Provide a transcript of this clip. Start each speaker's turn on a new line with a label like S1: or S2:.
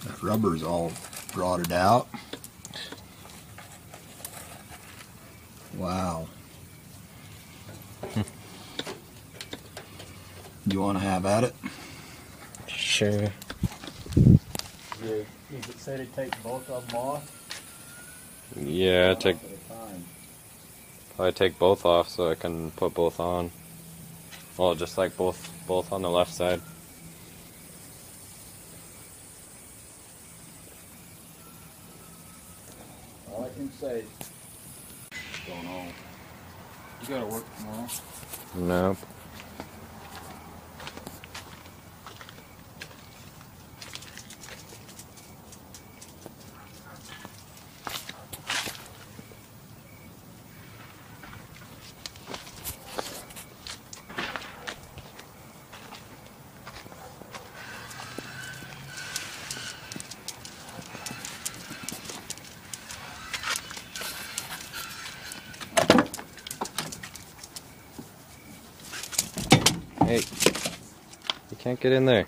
S1: That rubber's all rotted out. Wow. You want to have at it?
S2: Sure.
S3: Is it said to take both of them off?
S2: Yeah, probably take both off so I can put both on. Well, just like both on the left side.
S1: All I can say. Don't know. You gotta work tomorrow?
S2: Nope. Hey, you can't get in there.